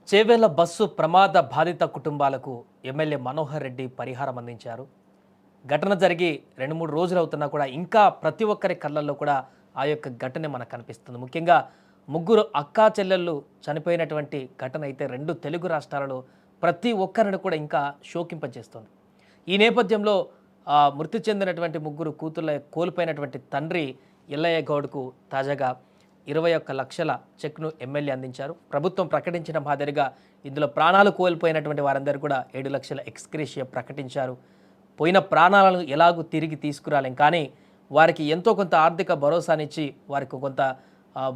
Chevella bus ప్రమాద బాధిత కుటుంబాలకు ఎమ్మెల్యే మనోహర్ రెడ్డి పరిహారం అందించారు. ఘటన జరిగి 2-3 రోజులు అవుతున్నా కూడా ఇంకా ప్రతి ఒక్కరి కళ్ళల్లో కూడా ఆ యొక్క ఘటనే మనకు కనిపిస్తుంది. ముఖ్యంగా ముగ్గురు అక్కా చెల్లెళ్ళు చనిపోయినటువంటి ఘటన అయితే 2 తెలుగు రాష్ట్రాలలో ప్రతి ఒక్కరిని కూడా ఇంకా శోకింపజేస్తుంది. ఈ నేపథ్యంలో మృతి చెందినటువంటి ముగ్గురు కూతుళ్ళ కోల్పోయినటువంటి తండ్రి ఎల్లయ్య గౌడ్కు తాజాగా 21 లక్షల చెక్ను ఎమ్మెల్యే అందించారు. ప్రభుత్వం ప్రకటించిన మాదిరిగా ఇందులో ప్రాణాలు కోల్పోయినటువంటి వారందరూ కూడా 7 లక్షల ఎక్స్‌గ్రేషియా ప్రకటించారు. పోయిన ప్రాణాలను ఎలాగూ తిరిగి తీసుకురాలేం, కానీ వారికి ఎంతో కొంత ఆర్థిక భరోసానిచ్చి వారికి కొంత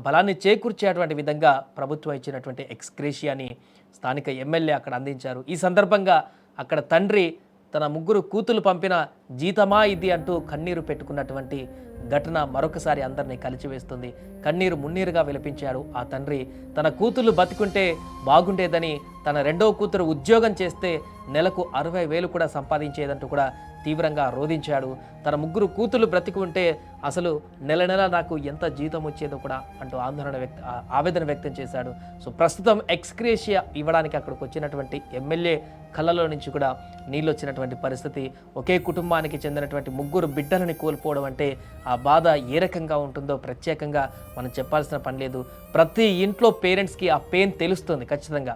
బలాన్ని చేకూర్చేటువంటి విధంగా ప్రభుత్వం ఇచ్చినటువంటి ఎక్స్‌గ్రేషియాని స్థానిక ఎమ్మెల్యే అక్కడ అందించారు. ఈ సందర్భంగా అక్కడ తండ్రి తన ముగ్గురు కూతులు పంపిన జీతమా ఇది అంటూ కన్నీరు పెట్టుకున్నటువంటి ఘటన మరొకసారి అందరినీ కలిచివేస్తుంది. కన్నీరు మున్నీరుగా విలపించాడు ఆ తండ్రి. తన కూతుళ్ళు బతికుంటే బాగుండేదని, తన రెండవ కూతురు ఉద్యోగం చేస్తే నెలకు 60,000 కూడా సంపాదించేదంటూ కూడా తీవ్రంగా రోధించాడు. తన ముగ్గురు కూతుళ్ళు బ్రతికుంటే అసలు నెల నాకు ఎంత జీతం వచ్చేదో కూడా అంటూ ఆవేదన వ్యక్తం చేశాడు. సో ప్రస్తుతం ఎక్స్‌గ్రేషియా ఇవ్వడానికి అక్కడికి వచ్చినటువంటి ఎమ్మెల్యే కళ్ళలో నుంచి కూడా నీళ్ళు వచ్చినటువంటి పరిస్థితి. ఒకే కుటుంబానికి చెందినటువంటి ముగ్గురు బిడ్డలని కోల్పోవడం అంటే ఆ బాధ ఏ రకంగా ఉంటుందో ప్రత్యేకంగా మనం చెప్పాల్సిన పని లేదు. ప్రతి ఇంట్లో పేరెంట్స్కి ఆ పెయిన్ తెలుస్తుంది ఖచ్చితంగా.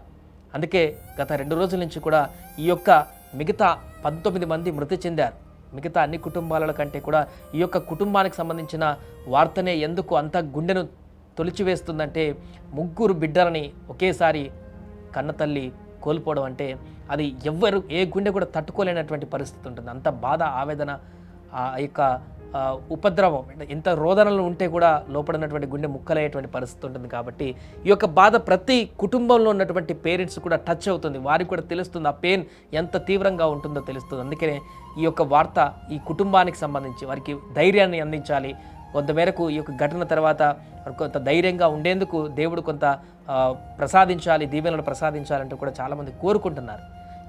అందుకే గత 2 రోజుల నుంచి కూడా ఈ యొక్క మిగతా 19 మంది మృతి చెందారు. మిగతా అన్ని కుటుంబాల కంటే కూడా ఈ యొక్క కుటుంబానికి సంబంధించిన వార్తనే ఎందుకు అంత గుండెను తొలిచివేస్తుందంటే, ముగ్గురు బిడ్డలని ఒకేసారి కన్నతల్లి కోల్పోవడం అంటే అది ఎవ్వరు ఏ గుండె కూడా తట్టుకోలేనటువంటి పరిస్థితి ఉంటుంది. అంత బాధ, ఆవేదన, ఆ యొక్క ఉపద్రవం, ఎంత రోదనలు ఉంటే కూడా లోపడినటువంటి గుండె ముక్కలయ్యేటువంటి పరిస్థితి ఉంటుంది. కాబట్టి ఈ యొక్క బాధ ప్రతి కుటుంబంలో ఉన్నటువంటి పేరెంట్స్ కూడా టచ్ అవుతుంది. వారికి కూడా తెలుస్తుంది ఆ పెయిన్ ఎంత తీవ్రంగా ఉంటుందో తెలుస్తుంది. అందుకనే ఈ యొక్క వార్త ఈ కుటుంబానికి సంబంధించి వారికి ధైర్యాన్ని అందించాలి. కొంతమేరకు ఈ యొక్క ఘటన తర్వాత కొంత ధైర్యంగా ఉండేందుకు దేవుడు కొంత ప్రసాదించాలి, దీవెనలు ప్రసాదించాలంటూ కూడా చాలామంది కోరుకుంటున్నారు.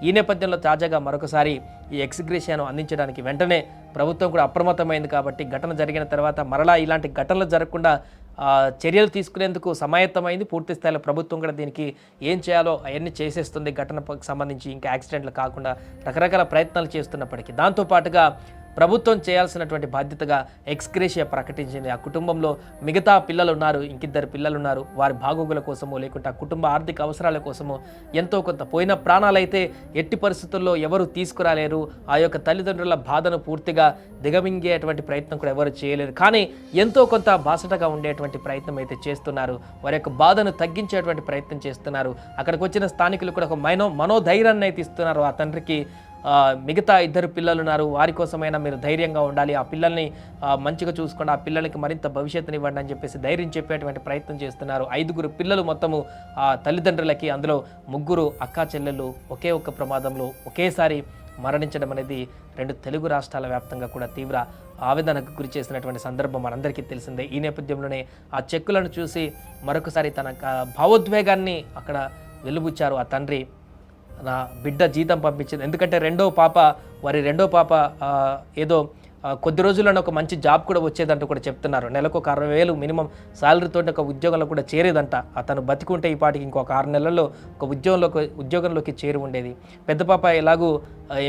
ఈ నేపథ్యంలో తాజాగా మరొకసారి ఈ ఎక్స్‌గ్రేషియాను అందించడానికి వెంటనే ప్రభుత్వం కూడా అప్రమత్తమైంది. కాబట్టి ఘటన జరిగిన తర్వాత మరలా ఇలాంటి ఘటనలు జరగకుండా చర్యలు తీసుకునేందుకు సమాయత్తమైంది. పూర్తి స్థాయిలో ప్రభుత్వం కూడా దీనికి ఏం చేయాలో అవన్నీ చేసేస్తుంది. ఘటనకు సంబంధించి ఇంకా యాక్సిడెంట్లు కాకుండా రకరకాల ప్రయత్నాలు చేస్తున్నప్పటికీ దాంతోపాటుగా ప్రభుత్వం చేయాల్సినటువంటి బాధ్యతగా ఎక్స్‌గ్రేషియా ప్రకటించింది. ఆ కుటుంబంలో మిగతా పిల్లలు ఉన్నారు, ఇంకిద్దరు పిల్లలు ఉన్నారు. వారి బాగోగుల కోసమో లేకుంటే ఆ కుటుంబ ఆర్థిక అవసరాల కోసమో ఎంతో కొంత పోయిన ప్రాణాలైతే ఎట్టి పరిస్థితుల్లో ఎవరు తీసుకురాలేరు. ఆ యొక్క తల్లిదండ్రుల బాధను పూర్తిగా దిగమింగేటువంటి ప్రయత్నం కూడా ఎవరు చేయలేరు. కానీ ఎంతో కొంత బాసటగా ఉండేటువంటి ప్రయత్నం అయితే చేస్తున్నారు. వారి యొక్క బాధను తగ్గించేటువంటి ప్రయత్నం చేస్తున్నారు. అక్కడికి వచ్చిన స్థానికులు కూడా ఒక మనోధైర్యాన్ని అయితే ఇస్తున్నారు. ఆ తండ్రికి మిగతా 2 పిల్లలు ఉన్నారు, వారి కోసమైనా మీరు ధైర్యంగా ఉండాలి, ఆ పిల్లల్ని మంచిగా చూసుకోండి, ఆ పిల్లలకి మరింత భవిష్యత్తునివ్వండి అని చెప్పేసి ధైర్యం చెప్పేటువంటి ప్రయత్నం చేస్తున్నారు. 5 పిల్లలు మొత్తము ఆ తల్లిదండ్రులకి, అందులో 3 అక్కా చెల్లెళ్ళు ఒకే ఒక్క ప్రమాదంలో ఒకేసారి మరణించడం అనేది 2 తెలుగు రాష్ట్రాల వ్యాప్తంగా కూడా తీవ్ర ఆవేదనకు గురి చేసినటువంటి సందర్భం మనందరికీ తెలిసిందే. ఈ నేపథ్యంలోనే ఆ చెక్కులను చూసి మరొకసారి తన భావోద్వేగాన్ని అక్కడ వెలుబుచ్చారు ఆ తండ్రి. నా బిడ్డ జీతం పంపించింది, ఎందుకంటే వారి రెండో పాప ఏదో కొద్ది రోజుల్లోనే ఒక మంచి జాబ్ కూడా వచ్చేదంటూ కూడా చెప్తున్నారు. నెలకు ఒక 60,000 మినిమం శాలరీతో ఒక ఉద్యోగంలో కూడా చేరేదంట. అతను బతికుంటే ఈ పాటికి ఇంకొక 6 నెలల్లో ఒక ఉద్యోగంలోకి చేరి ఉండేది. పెద్ద పాప ఎలాగూ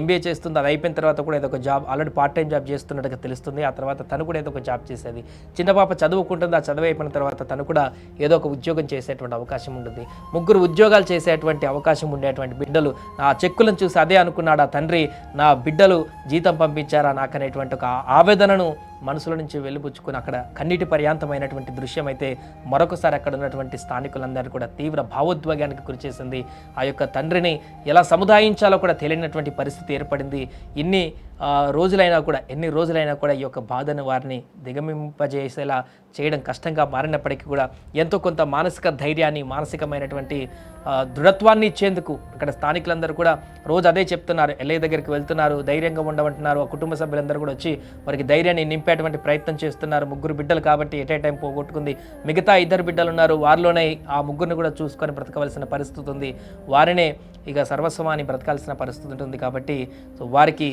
MBA చేస్తుంది, అది అయిపోయిన తర్వాత కూడా ఏదో ఒక job, already part time job చేస్తున్నట్టుగా తెలుస్తుంది. ఆ తర్వాత తను కూడా ఏదో ఒక జాబ్ చేసేది. చిన్న పాప చదువుకుంటుంది, ఆ చదువు అయిపోయిన తర్వాత తను కూడా ఏదో ఒక ఉద్యోగం చేసేటువంటి అవకాశం ఉంటుంది. 3 ఉద్యోగాలు చేసేటువంటి అవకాశం ఉండేటువంటి బిడ్డలు ఆ చెక్కులను చూసి అదే అనుకున్నాడు ఆ తండ్రి, నా బిడ్డలు జీతం పంపించారా నాకనేటువంటి ఒక ఆవేదనను మనసులో నుంచి వెళ్ళిపుచ్చుకుని అక్కడ కన్నీటి పర్యాంతమైనటువంటి దృశ్యం అయితే మరొకసారి అక్కడ ఉన్నటువంటి స్థానికులందరూ కూడా తీవ్ర భావోద్వేగానికి గురిచేసింది. ఆ యొక్క తండ్రిని ఎలా సముదాయించాలో కూడా తెలియనటువంటి పరిస్థితి ఏర్పడింది. ఎన్ని రోజులైనా కూడా ఈ యొక్క బాధను వారిని దిగమింపజేసేలా చేయడం కష్టంగా మారినప్పటికీ కూడా ఎంతో కొంత మానసిక ధైర్యాన్ని, మానసికమైనటువంటి దృఢత్వాన్ని ఇచ్చేందుకు అక్కడ స్థానికులందరూ కూడా రోజు అదే చెప్తున్నారు. ఎల్ఐ దగ్గరికి వెళ్తున్నారు, ధైర్యంగా ఉండమంటున్నారు. ఆ కుటుంబ సభ్యులందరూ కూడా వచ్చి వారికి ధైర్యాన్ని నింపేటువంటి ప్రయత్నం చేస్తున్నారు. 3 బిడ్డలు కాబట్టి ఎట్ ఏ టైం పోగొట్టుకుంది. మిగతా 2 బిడ్డలు ఉన్నారు, వారిలోనే ఆ 3 కూడా చూసుకొని బ్రతకవలసిన పరిస్థితి ఉంది. వారినే ఇక సర్వస్వమాని బ్రతకాల్సిన పరిస్థితి ఉంటుంది. కాబట్టి సో వారికి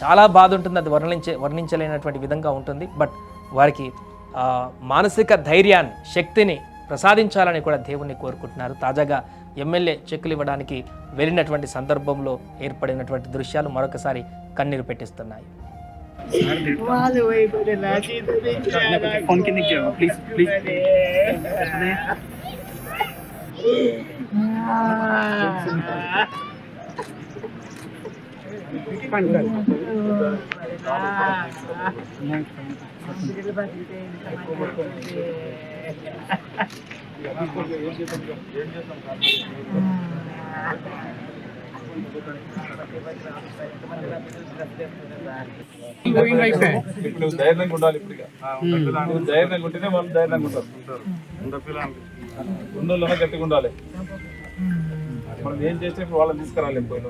చాలా బాధ ఉంటుంది, అది వర్ణించలేనటువంటి విధంగా ఉంటుంది. బట్ వారికి మానసిక ధైర్యాన్ని, శక్తిని ప్రసాదించాలని కూడా దేవుణ్ణి కోరుకుంటున్నారు. తాజాగా ఎమ్మెల్యే చెక్కులు ఇవ్వడానికి వెళ్ళినటువంటి సందర్భంలో ఏర్పడినటువంటి దృశ్యాలు మరొకసారి కన్నీరు పెట్టిస్తున్నాయి. फोन के नीचे प्लीज प्लीज ఇప్పుడు ధైర్యంగా ఉండాలి. ఇప్పుడు ధైర్యంగా ఉంటేనే వాళ్ళు ధైర్యంగా ఉంటారు. ఉన్నోళ్ళనే గట్టిగా ఉండాలి. మనం ఏం చేస్తే వాళ్ళని తీసుకురాలి. పోయిన